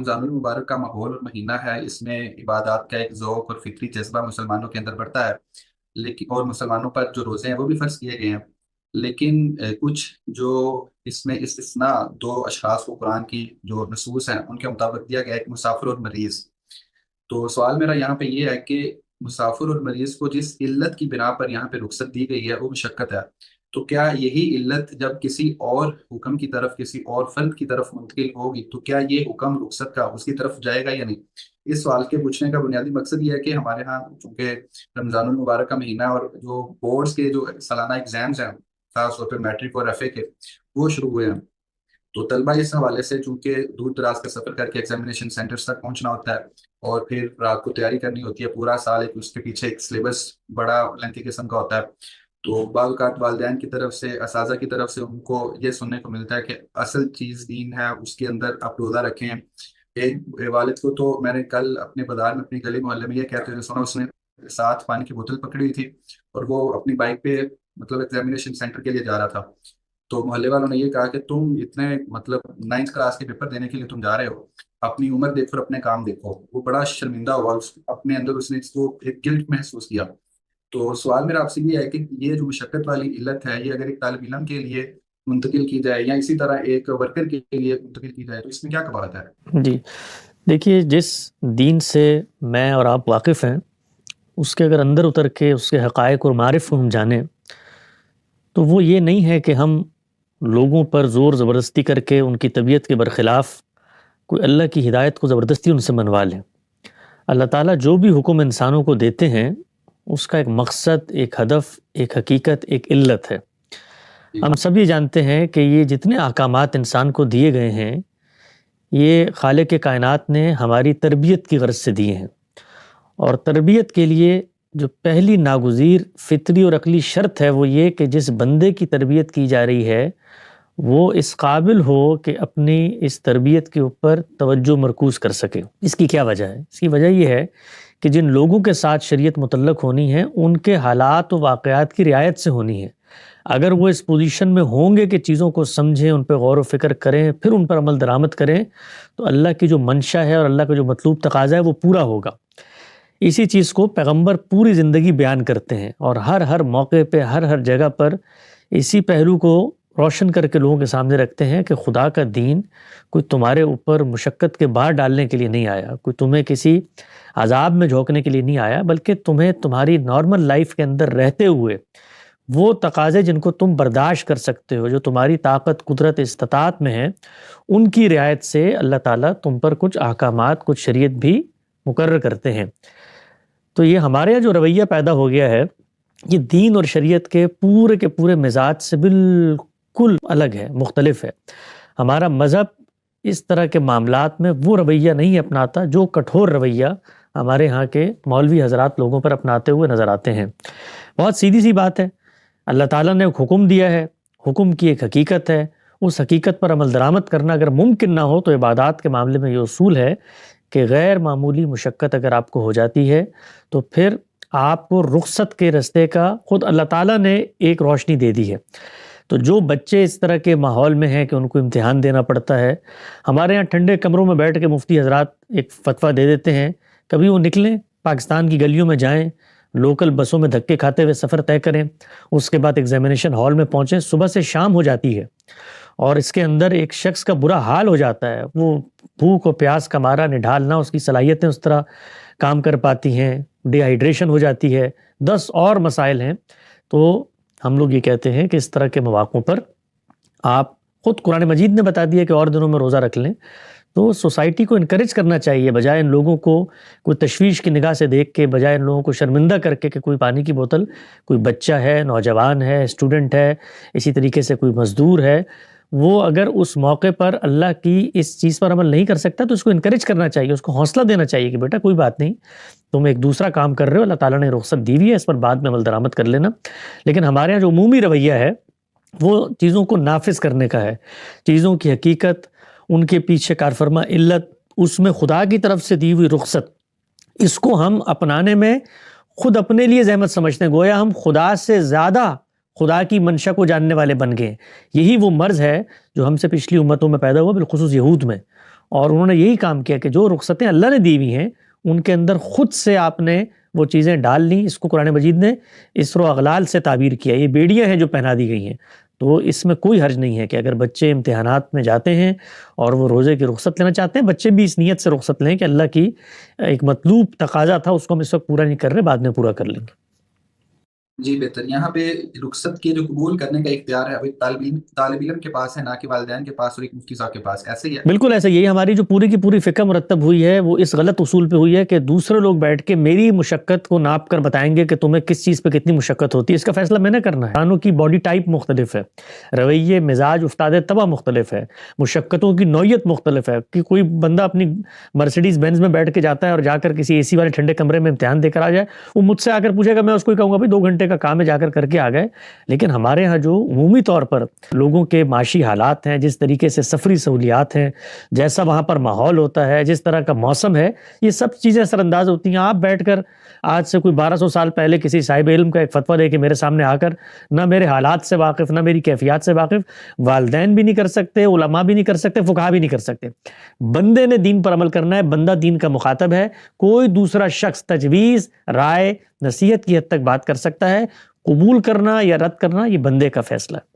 رمضان المبارک کا ماحول اور مہینہ ہے، اس میں عبادات کا ایک ذوق اور فطری جذبہ مسلمانوں کے اندر بڑھتا ہے، لیکن اور مسلمانوں پر جو روزے ہیں وہ بھی فرض کیے گئے ہیں، لیکن کچھ جو اس میں استثناء دو اشخاص کو قرآن کی جو نصوص ہیں ان کے مطابق دیا گیا ہے، ایک مسافر اور مریض۔ تو سوال میرا یہاں پہ یہ ہے کہ مسافر اور مریض کو جس علت کی بنا پر یہاں پہ رخصت دی گئی ہے وہ مشقت ہے، تو کیا یہی علت جب کسی اور حکم کی طرف، کسی اور فرد کی طرف منتقل ہوگی تو کیا یہ حکم رخصت کا اس کی طرف جائے گا یا نہیں؟ اس سوال کے پوچھنے کا بنیادی مقصد یہ ہے کہ ہمارے ہاں چونکہ رمضان المبارک کا مہینہ اور جو بورڈز کے جو سالانہ ایگزامز ہیں، خاص طور پہ میٹرک اور ایف اے کے، وہ شروع ہوئے ہیں، تو طلبہ اس حوالے سے چونکہ دور دراز کا سفر کر کے ایگزامینیشن سینٹرز تک پہنچنا ہوتا ہے اور پھر رات کو تیاری کرنی ہوتی ہے پورا سال، ایک اس کے پیچھے ایک سلیبس بڑا لینتھی قسم کا ہوتا ہے، تو بعض اوقات والدین کی طرف سے، اساتذہ کی طرف سے ان کو یہ سننے کو ملتا ہے کہ اصل چیز دین ہے، اس کے اندر آپ روزہ رکھیں۔ ایک والد کو تو میں نے کل اپنے بازار میں، اپنی گلی محلے میں یہ کہتے ہوئے سنا، اس نے ساتھ پانی کی بوتل پکڑی ہوئی تھی اور وہ اپنی بائک پہ مطلب ایگزامینیشن سینٹر کے لیے جا رہا تھا، تو محلے والوں نے یہ کہا کہ تم اتنے مطلب 9th کلاس کے پیپر دینے کے لیے تم جا رہے ہو، اپنی عمر دیکھو اور اپنے کام دیکھو۔ وہ بڑا شرمندہ ہوا، اپنے اندر اس نے اس کو ایک گلٹ محسوس کیا۔ تو سوال میرا آپ سے یہ ہے کہ یہ جو مشقت والی علت ہے، یہ اگر ایک طالب علم کے لیے منتقل کی جائے یا اسی طرح ایک ورکر کے لیے منتقل کی جائے تو اس میں کیا کفایت ہے؟ جی دیکھیے، جس دین سے میں اور آپ واقف ہیں اس کے اگر اندر اتر کے اس کے حقائق اور معارف کو ہم جانیں تو وہ یہ نہیں ہے کہ ہم لوگوں پر زور زبردستی کر کے ان کی طبیعت کے برخلاف کوئی اللہ کی ہدایت کو زبردستی ان سے منوا لیں۔ اللہ تعالیٰ جو بھی حکم انسانوں کو دیتے ہیں اس کا ایک مقصد، ایک ہدف، ایک حقیقت، ایک علت ہے۔ ہم سب یہ جانتے ہیں کہ یہ جتنے احکامات انسان کو دیے گئے ہیں یہ خالق کائنات نے ہماری تربیت کی غرض سے دیے ہیں، اور تربیت کے لیے جو پہلی ناگزیر فطری اور عقلی شرط ہے وہ یہ کہ جس بندے کی تربیت کی جا رہی ہے وہ اس قابل ہو کہ اپنی اس تربیت کے اوپر توجہ مرکوز کر سکے۔ اس کی کیا وجہ ہے؟ اس کی وجہ یہ ہے کہ جن لوگوں کے ساتھ شریعت متعلق ہونی ہے ان کے حالات و واقعات کی رعایت سے ہونی ہے۔ اگر وہ اس پوزیشن میں ہوں گے کہ چیزوں کو سمجھیں، ان پہ غور و فکر کریں، پھر ان پر عمل درآمد کریں، تو اللہ کی جو منشا ہے اور اللہ کا جو مطلوب تقاضا ہے وہ پورا ہوگا۔ اسی چیز کو پیغمبر پوری زندگی بیان کرتے ہیں اور ہر موقع پہ، ہر جگہ پر اسی پہلو کو روشن کر کے لوگوں کے سامنے رکھتے ہیں کہ خدا کا دین کوئی تمہارے اوپر مشقت کے بار ڈالنے کے لیے نہیں آیا، کوئی تمہیں کسی عذاب میں جھونکنے کے لیے نہیں آیا، بلکہ تمہیں تمہاری نارمل لائف کے اندر رہتے ہوئے وہ تقاضے جن کو تم برداشت کر سکتے ہو، جو تمہاری طاقت، قدرت، استطاعت میں ہیں، ان کی رعایت سے اللہ تعالیٰ تم پر کچھ احکامات، کچھ شریعت بھی مقرر کرتے ہیں۔ تو یہ ہمارے یہاں جو رویہ پیدا ہو گیا ہے یہ دین اور شریعت کے پورے مزاج سے بالکل الگ ہے، مختلف ہے۔ ہمارا مذہب اس طرح کے معاملات میں وہ رویہ نہیں اپناتا جو کٹھور رویہ ہمارے ہاں کے مولوی حضرات لوگوں پر اپناتے ہوئے نظر آتے ہیں۔ بہت سیدھی سی بات ہے، اللہ تعالیٰ نے ایک حکم دیا ہے، حکم کی ایک حقیقت ہے، اس حقیقت پر عمل درآمد کرنا اگر ممکن نہ ہو تو عبادات کے معاملے میں یہ اصول ہے کہ غیر معمولی مشقت اگر آپ کو ہو جاتی ہے تو پھر آپ کو رخصت کے رستے کا خود اللہ تعالیٰ نے ایک روشنی دے دی ہے۔ تو جو بچے اس طرح کے ماحول میں ہیں کہ ان کو امتحان دینا پڑتا ہے، ہمارے ہاں ٹھنڈے کمروں میں بیٹھ کے مفتی حضرات ایک فتویٰ دے دیتے ہیں، کبھی وہ نکلیں پاکستان کی گلیوں میں جائیں، لوکل بسوں میں دھکے کھاتے ہوئے سفر طے کریں، اس کے بعد ایگزامینیشن ہال میں پہنچیں، صبح سے شام ہو جاتی ہے اور اس کے اندر ایک شخص کا برا حال ہو جاتا ہے، وہ بھوک و پیاس کا مارا نڈھال نہ اس کی صلاحیتیں اس طرح کام کر پاتی ہیں، ڈی ہائیڈریشن ہو جاتی ہے، 10 اور مسائل ہیں۔ تو ہم لوگ یہ کہتے ہیں کہ اس طرح کے مواقعوں پر آپ خود قرآن مجید نے بتا دیا کہ اور دنوں میں روزہ رکھ لیں، تو سوسائٹی کو انکریج کرنا چاہیے، بجائے ان لوگوں کو کوئی تشویش کی نگاہ سے دیکھ کے، بجائے ان لوگوں کو شرمندہ کر کے کہ کوئی پانی کی بوتل، کوئی بچہ ہے، نوجوان ہے، اسٹوڈنٹ ہے، اسی طریقے سے کوئی مزدور ہے، وہ اگر اس موقع پر اللہ کی اس چیز پر عمل نہیں کر سکتا تو اس کو انکریج کرنا چاہیے، اس کو حوصلہ دینا چاہیے کہ بیٹا کوئی بات نہیں، تم ایک دوسرا کام کر رہے ہو، اللہ تعالیٰ نے رخصت دی ہوئی ہے، اس پر بعد میں عمل درآمد کر لینا۔ لیکن ہمارے یہاں جو عمومی رویہ ہے وہ چیزوں کو نافذ کرنے کا ہے، چیزوں کی حقیقت، ان کے پیچھے کارفرما علت، اس میں خدا کی طرف سے دی ہوئی رخصت، اس کو ہم اپنانے میں خود اپنے لیے زحمت سمجھتے ہیں، گویا ہم خدا سے زیادہ خدا کی منشا کو جاننے والے بن گئے۔ یہی وہ مرض ہے جو ہم سے پچھلی امتوں میں پیدا ہوا، بالخصوص یہود میں، اور انہوں نے یہی کام کیا کہ جو رخصتیں اللہ نے دی ہوئی ہیں ان کے اندر خود سے آپ نے وہ چیزیں ڈال لیں. اس کو قرآن مجید نے اسر و اغلال سے تعبیر کیا. یہ بیڑیاں ہیں جو پہنا دی گئی ہیں. تو اس میں کوئی حرج نہیں ہے کہ اگر بچے امتحانات میں جاتے ہیں اور وہ روزے کی رخصت لینا چاہتے ہیں, بچے بھی اس نیت سے رخصت لیں کہ اللہ کی ایک مطلوب تقاضا تھا اس کو ہم اس وقت پورا نہیں کر رہے, بعد میں پورا کر لیں گے. جی بہتر. یہاں پہ رخصت کے جو قبول کرنے کا اختیار ہے وہ طالب علم کے پاس ہے, نہ کہ والدین کے پاس اور ایک مفتی صاحب کے پاس, ایسے ہی ہے؟ بالکل ایسا. یہی ہماری جو پوری کی پوری فکر مرتب ہوئی ہے وہ اس غلط اصول پہ ہوئی ہے کہ دوسرے لوگ بیٹھ کے میری مشقت کو ناپ کر بتائیں گے کہ تمہیں کس چیز پہ کتنی مشقت ہوتی ہے. اس کا فیصلہ میں نے کرنا ہے. انسانوں کی باڈی ٹائپ مختلف ہے, رویے مزاج استاد طبع مختلف ہے, مشقتوں کی نوعیت مختلف ہے. کہ کوئی بندہ اپنی مرسیڈیز بینز میں بیٹھ کے جاتا ہے اور جا کر کسی اے سی والے ٹھنڈے کمرے میں امتحان دے کر آ جائے, وہ مجھ سے آ کر پوچھے گا, میں اس کو کہوں گا بھائی 2 گھنٹے کا کام ہے, جا کر کے آ گئے. لیکن ہمارے ہاں جو عمومی طور پر لوگوں کے معاشی حالات ہیں, جس طریقے سے سفری سہولیات ہیں, جیسا وہاں پر ماحول ہوتا ہے, جس طرح کا موسم ہے, یہ سب چیزیں اثر انداز ہوتی ہیں. آپ بیٹھ کر آج سے کوئی 1200 سال پہلے کسی صاحب علم کا ایک فتویٰ دے کے میرے سامنے آ کر نہ میرے حالات سے واقف, نہ میری کیفیات سے واقف, والدین بھی نہیں کر سکتے, علماء بھی نہیں کر سکتے, فقہا بھی نہیں کر سکتے. بندے نے دین پر عمل کرنا ہے, بندہ دین کا مخاطب ہے. کوئی دوسرا شخص تجویز, رائے, نصیحت کی حد تک بات کر سکتا ہے. قبول کرنا یا رد کرنا یہ بندے کا فیصلہ ہے.